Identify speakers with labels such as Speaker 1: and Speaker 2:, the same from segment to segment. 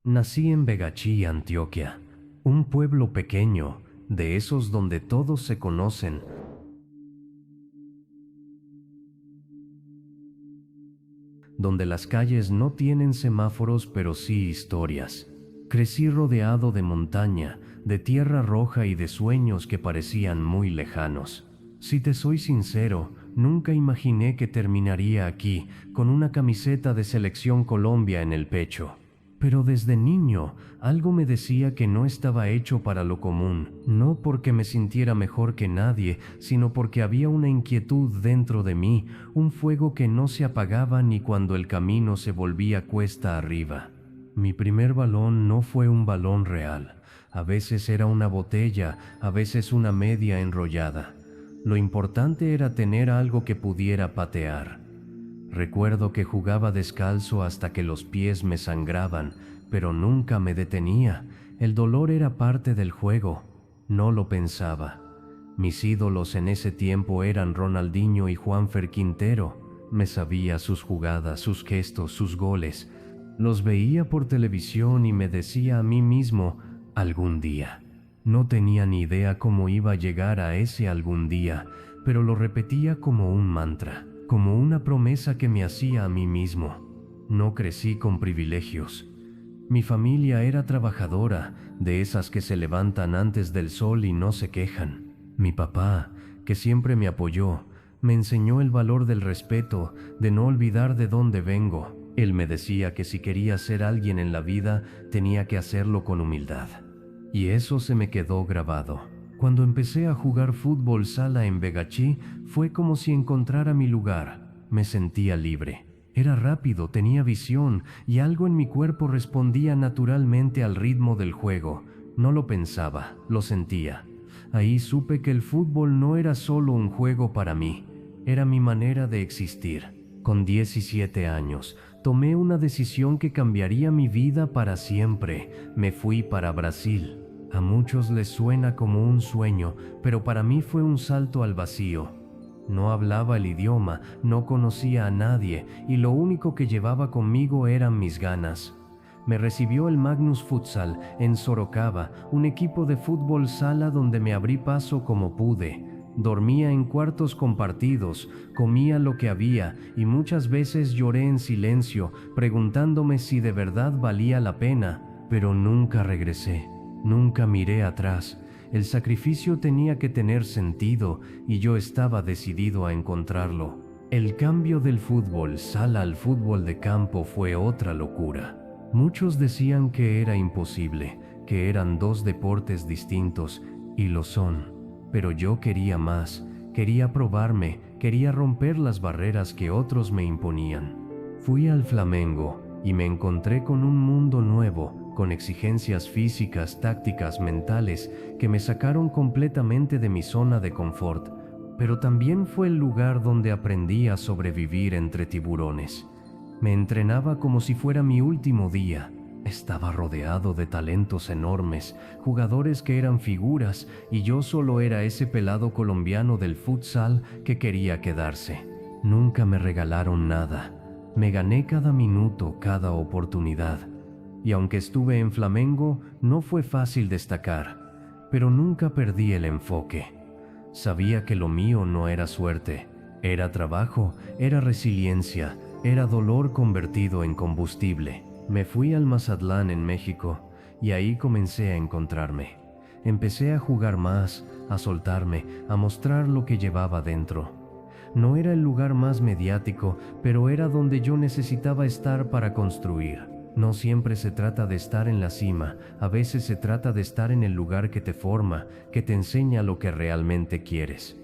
Speaker 1: Nací en Begachí, Antioquia, un pueblo pequeño, de esos donde todos se conocen, donde las calles no tienen semáforos pero sí historias. Crecí rodeado de montaña, de tierra roja y de sueños que parecían muy lejanos. Si te soy sincero, nunca imaginé que terminaría aquí, con una camiseta de Selección Colombia en el pecho. Pero desde niño, algo me decía que no estaba hecho para lo común, no porque me sintiera mejor que nadie, sino porque había una inquietud dentro de mí, un fuego que no se apagaba ni cuando el camino se volvía cuesta arriba. Mi primer balón no fue un balón real. A veces era una botella, a veces una media enrollada. Lo importante era tener algo que pudiera patear. Recuerdo que jugaba descalzo hasta que los pies me sangraban, pero nunca me detenía. El dolor era parte del juego. No lo pensaba. Mis ídolos en ese tiempo eran Ronaldinho y Juanfer Quintero. Me sabía sus jugadas, sus gestos, sus goles. Los veía por televisión y me decía a mí mismo, algún día. No tenía ni idea cómo iba a llegar a ese algún día, pero lo repetía como un mantra, como una promesa que me hacía a mí mismo. No crecí con privilegios. Mi familia era trabajadora, de esas que se levantan antes del sol y no se quejan. Mi papá, que siempre me apoyó, me enseñó el valor del respeto, de no olvidar de dónde vengo. Él me decía que si quería ser alguien en la vida, tenía que hacerlo con humildad. Y eso se me quedó grabado. Cuando empecé a jugar fútbol sala en Begachí, fue como si encontrara mi lugar. Me sentía libre. Era rápido, tenía visión, y algo en mi cuerpo respondía naturalmente al ritmo del juego. No lo pensaba, lo sentía. Ahí supe que el fútbol no era solo un juego para mí, era mi manera de existir. Con 17 años, tomé una decisión que cambiaría mi vida para siempre. Me fui para Brasil. A muchos les suena como un sueño, pero para mí fue un salto al vacío. No hablaba el idioma, no conocía a nadie, y lo único que llevaba conmigo eran mis ganas. Me recibió el Magnus Futsal en Sorocaba, un equipo de fútbol sala donde me abrí paso como pude. Dormía en cuartos compartidos, comía lo que había y muchas veces lloré en silencio, preguntándome si de verdad valía la pena, pero nunca regresé. Nunca miré atrás. El sacrificio tenía que tener sentido y yo estaba decidido a encontrarlo. El cambio del fútbol sala al fútbol de campo fue otra locura. Muchos decían que era imposible, que eran dos deportes distintos, y lo son. Pero yo quería más, quería probarme, quería romper las barreras que otros me imponían. Fui al Flamengo y me encontré con un mundo nuevo, con exigencias físicas, tácticas, mentales, que me sacaron completamente de mi zona de confort, pero también fue el lugar donde aprendí a sobrevivir entre tiburones. Me entrenaba como si fuera mi último día. Estaba rodeado de talentos enormes, jugadores que eran figuras, y yo solo era ese pelado colombiano del futsal que quería quedarse. Nunca me regalaron nada. Me gané cada minuto, cada oportunidad. Y aunque estuve en Flamengo, no fue fácil destacar, pero nunca perdí el enfoque. Sabía que lo mío no era suerte, era trabajo, era resiliencia, era dolor convertido en combustible. Me fui al Mazatlán en México y ahí comencé a encontrarme. Empecé a jugar más, a soltarme, a mostrar lo que llevaba dentro. No era el lugar más mediático, pero era donde yo necesitaba estar para construir. No siempre se trata de estar en la cima, a veces se trata de estar en el lugar que te forma, que te enseña lo que realmente quieres.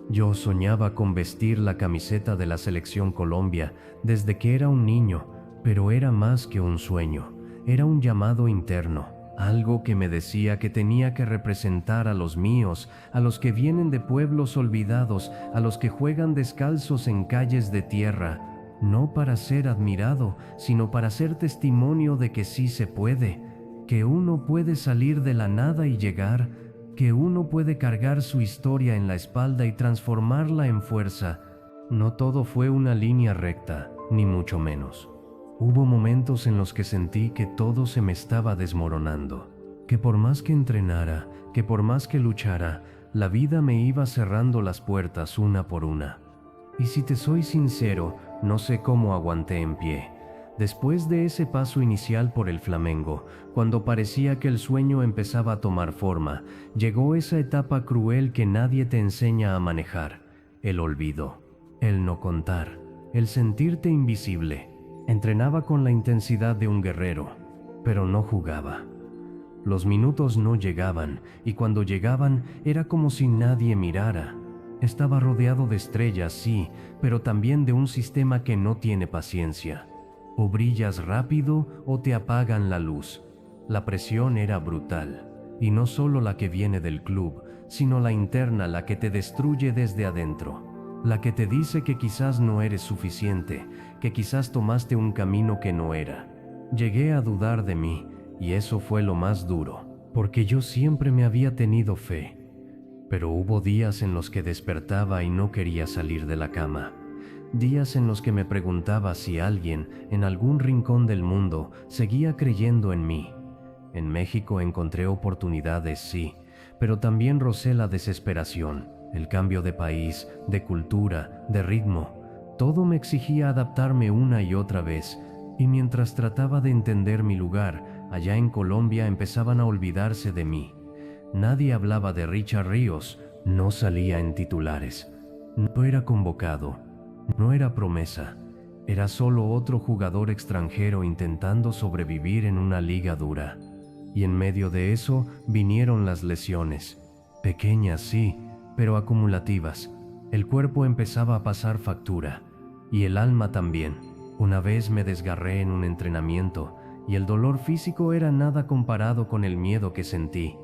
Speaker 1: Yo soñaba con vestir la camiseta de la Selección Colombia desde que era un niño, pero era más que un sueño, era un llamado interno, algo que me decía que tenía que representar a los míos, a los que vienen de pueblos olvidados, a los que juegan descalzos en calles de tierra, no para ser admirado, sino para ser testimonio de que sí se puede, que uno puede salir de la nada y llegar, que uno puede cargar su historia en la espalda y transformarla en fuerza. No todo fue una línea recta, ni mucho menos. Hubo momentos en los que sentí que todo se me estaba desmoronando, que por más que entrenara, que por más que luchara, la vida me iba cerrando las puertas una por una. Y si te soy sincero, no sé cómo aguanté en pie. Después de ese paso inicial por el Flamengo, cuando parecía que el sueño empezaba a tomar forma, llegó esa etapa cruel que nadie te enseña a manejar: el olvido, el no contar, el sentirte invisible. Entrenaba con la intensidad de un guerrero, pero no jugaba. Los minutos no llegaban, y cuando llegaban era como si nadie mirara. Estaba rodeado de estrellas, sí, pero también de un sistema que no tiene paciencia. O brillas rápido o te apagan la luz. La presión era brutal, y no solo la que viene del club, sino la interna, la que te destruye desde adentro, la que te dice que quizás no eres suficiente, que quizás tomaste un camino que no era. Llegué a dudar de mí, y eso fue lo más duro, porque yo siempre me había tenido fe. Pero hubo días en los que despertaba y no quería salir de la cama. Días en los que me preguntaba si alguien, en algún rincón del mundo, seguía creyendo en mí. En México encontré oportunidades, sí, pero también rocé la desesperación, el cambio de país, de cultura, de ritmo. Todo me exigía adaptarme una y otra vez, y mientras trataba de entender mi lugar, allá en Colombia empezaban a olvidarse de mí. Nadie hablaba de Richard Ríos, no salía en titulares. No era convocado, no era promesa, era solo otro jugador extranjero intentando sobrevivir en una liga dura. Y en medio de eso vinieron las lesiones, pequeñas sí, pero acumulativas. El cuerpo empezaba a pasar factura, y el alma también. Una vez me desgarré en un entrenamiento, y el dolor físico era nada comparado con el miedo que sentí.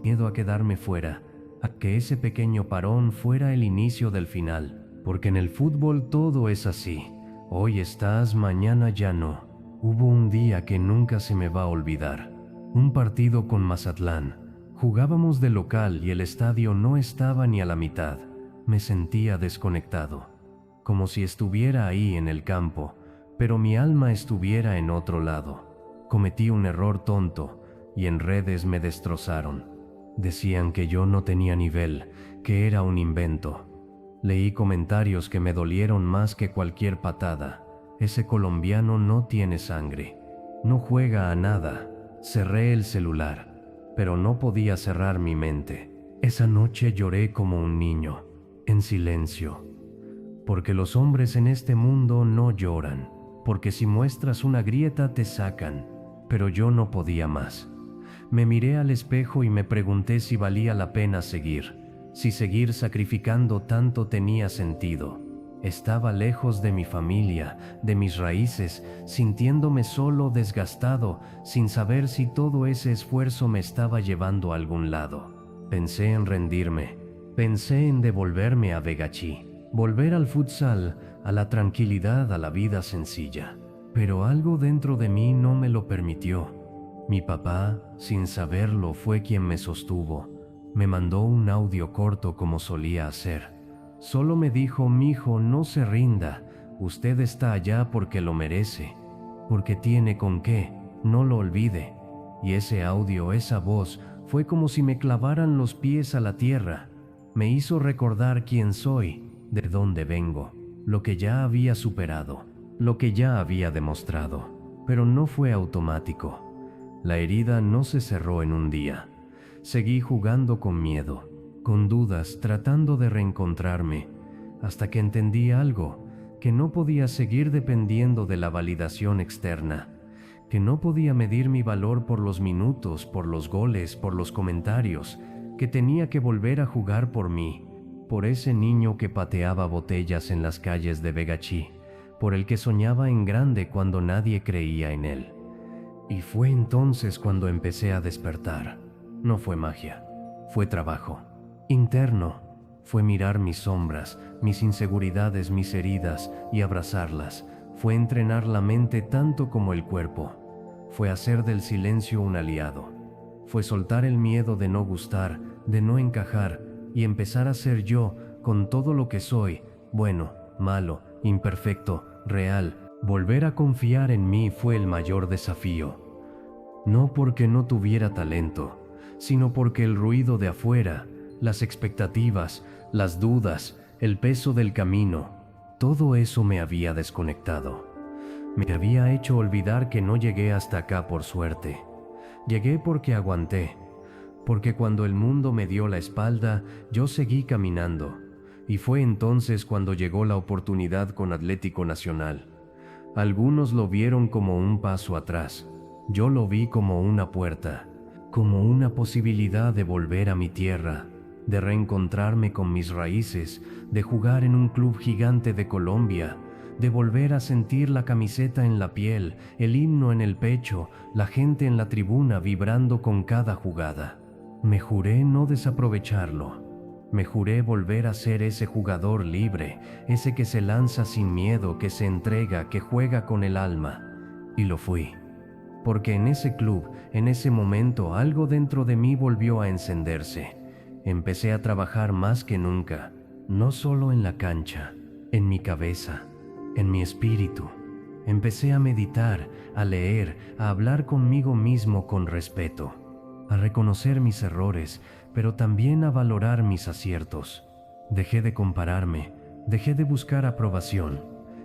Speaker 1: Miedo a quedarme fuera, a que ese pequeño parón fuera el inicio del final, porque en el fútbol todo es así. Hoy estás, mañana ya no. Hubo un día que nunca se me va a olvidar. Un partido con Mazatlán. Jugábamos de local y el estadio no estaba ni a la mitad. Me sentía desconectado, como si estuviera ahí en el campo, pero mi alma estuviera en otro lado. Cometí un error tonto y en redes me destrozaron. Decían que yo no tenía nivel, que era un invento. Leí comentarios que me dolieron más que cualquier patada. Ese colombiano no tiene sangre, no juega a nada. Cerré el celular, pero no podía cerrar mi mente. Esa noche lloré como un niño, en silencio. Porque los hombres en este mundo no lloran, porque si muestras una grieta te sacan, pero yo no podía más. Me miré al espejo y me pregunté si valía la pena seguir, si seguir sacrificando tanto tenía sentido. Estaba lejos de mi familia, de mis raíces, sintiéndome solo, desgastado, sin saber si todo ese esfuerzo me estaba llevando a algún lado. Pensé en rendirme, pensé en devolverme a Vegachi, volver al futsal, a la tranquilidad, a la vida sencilla. Pero algo dentro de mí no me lo permitió. Mi papá, sin saberlo, fue quien me sostuvo. Me mandó un audio corto como solía hacer. Solo me dijo: mijo, no se rinda, usted está allá porque lo merece, porque tiene con qué, no lo olvide. Y ese audio, esa voz, fue como si me clavaran los pies a la tierra. Me hizo recordar quién soy, de dónde vengo, lo que ya había superado, lo que ya había demostrado. Pero no fue automático. La herida no se cerró en un día. Seguí jugando con miedo, con dudas, tratando de reencontrarme, hasta que entendí algo, que no podía seguir dependiendo de la validación externa, que no podía medir mi valor por los minutos, por los goles, por los comentarios, que tenía que volver a jugar por mí, por ese niño que pateaba botellas en las calles de Vegachi, por el que soñaba en grande cuando nadie creía en él. Y fue entonces cuando empecé a despertar. No fue magia, fue trabajo interno. Fue mirar mis sombras, mis inseguridades, mis heridas y abrazarlas. Fue entrenar la mente tanto como el cuerpo. Fue hacer del silencio un aliado. Fue soltar el miedo de no gustar, de no encajar y empezar a ser yo con todo lo que soy, bueno, malo, imperfecto, real, Volver a confiar en mí fue el mayor desafío. No porque no tuviera talento, sino porque el ruido de afuera, las expectativas, las dudas, el peso del camino, todo eso me había desconectado. Me había hecho olvidar que no llegué hasta acá por suerte. Llegué porque aguanté, porque cuando el mundo me dio la espalda, yo seguí caminando, y fue entonces cuando llegó la oportunidad con Atlético Nacional. Algunos lo vieron como un paso atrás, yo lo vi como una puerta, como una posibilidad de volver a mi tierra, de reencontrarme con mis raíces, de jugar en un club gigante de Colombia, de volver a sentir la camiseta en la piel, el himno en el pecho, la gente en la tribuna vibrando con cada jugada. Me juré no desaprovecharlo. Me juré volver a ser ese jugador libre, ese que se lanza sin miedo, que se entrega, que juega con el alma. Y lo fui. Porque en ese club, en ese momento, algo dentro de mí volvió a encenderse. Empecé a trabajar más que nunca, no solo en la cancha, en mi cabeza, en mi espíritu. Empecé a meditar, a leer, a hablar conmigo mismo con respeto, a reconocer mis errores, pero también a valorar mis aciertos. Dejé de compararme, dejé de buscar aprobación.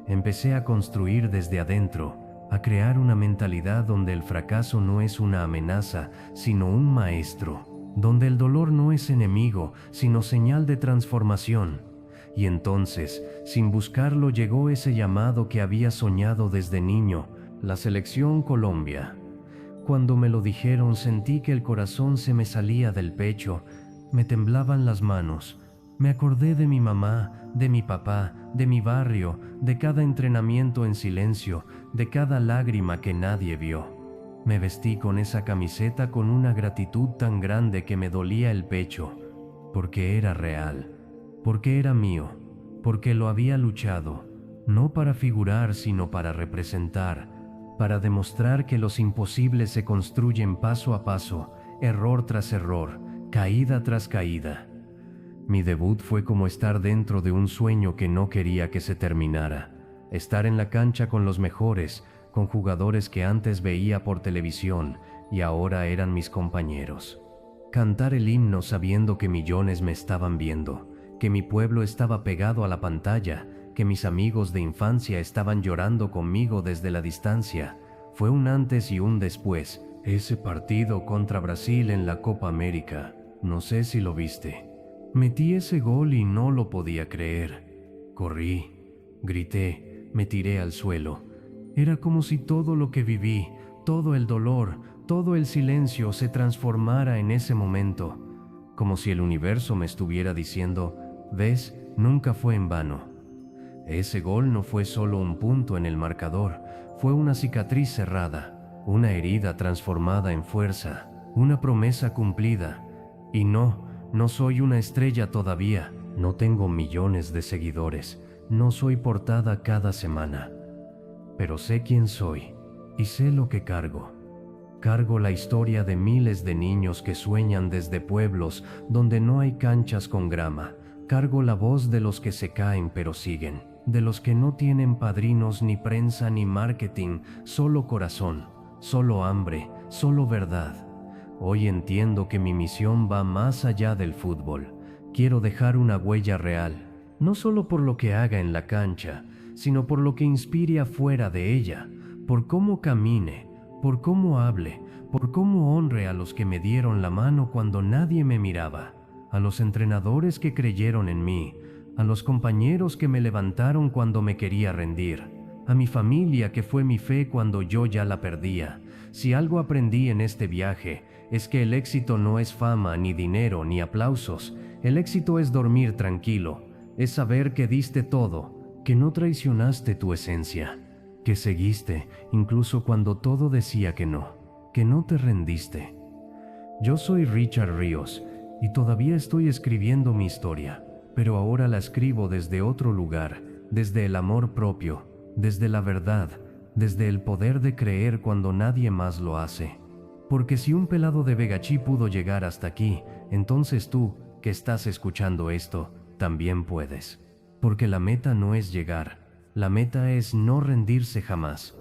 Speaker 1: Empecé a construir desde adentro, a crear una mentalidad donde el fracaso no es una amenaza, sino un maestro, donde el dolor no es enemigo, sino señal de transformación. Y entonces, sin buscarlo, llegó ese llamado que había soñado desde niño, la Selección Colombia. Cuando me lo dijeron, sentí que el corazón se me salía del pecho, me temblaban las manos. Me acordé de mi mamá, de mi papá, de mi barrio, de cada entrenamiento en silencio, de cada lágrima que nadie vio. Me vestí con esa camiseta con una gratitud tan grande que me dolía el pecho, porque era real, porque era mío, porque lo había luchado, no para figurar sino para representar, para demostrar que los imposibles se construyen paso a paso, error tras error, caída tras caída. Mi debut fue como estar dentro de un sueño que no quería que se terminara, estar en la cancha con los mejores, con jugadores que antes veía por televisión y ahora eran mis compañeros. Cantar el himno sabiendo que millones me estaban viendo, que mi pueblo estaba pegado a la pantalla, que mis amigos de infancia estaban llorando conmigo desde la distancia, fue un antes y un después. Ese partido contra Brasil en la Copa América, no sé si lo viste. Metí ese gol y no lo podía creer. Corrí, grité, me tiré al suelo. Era como si todo lo que viví, todo el dolor, todo el silencio se transformara en ese momento. Como si el universo me estuviera diciendo, ¿ves? Nunca fue en vano. Ese gol no fue solo un punto en el marcador, fue una cicatriz cerrada, una herida transformada en fuerza, una promesa cumplida. Y no soy una estrella todavía, no tengo millones de seguidores, no soy portada cada semana. Pero sé quién soy y sé lo que cargo. Cargo la historia de miles de niños que sueñan desde pueblos donde no hay canchas con grama. Cargo la voz de los que se caen pero siguen, de los que no tienen padrinos ni prensa ni marketing, solo corazón, solo hambre, solo verdad. Hoy entiendo que mi misión va más allá del fútbol. Quiero dejar una huella real, no solo por lo que haga en la cancha, sino por lo que inspire afuera de ella, por cómo camine, por cómo hable, por cómo honre a los que me dieron la mano cuando nadie me miraba, a los entrenadores que creyeron en mí, a los compañeros que me levantaron cuando me quería rendir, a mi familia que fue mi fe cuando yo ya la perdía. Si algo aprendí en este viaje, es que el éxito no es fama, ni dinero, ni aplausos. El éxito es dormir tranquilo, es saber que diste todo, que no traicionaste tu esencia, que seguiste incluso cuando todo decía que no te rendiste. Yo soy Richard Ríos y todavía estoy escribiendo mi historia, pero ahora la escribo desde otro lugar, desde el amor propio, desde la verdad, desde el poder de creer cuando nadie más lo hace. Porque si un pelado de Vegachí pudo llegar hasta aquí, entonces tú, que estás escuchando esto, también puedes. Porque la meta no es llegar, La meta es no rendirse jamás.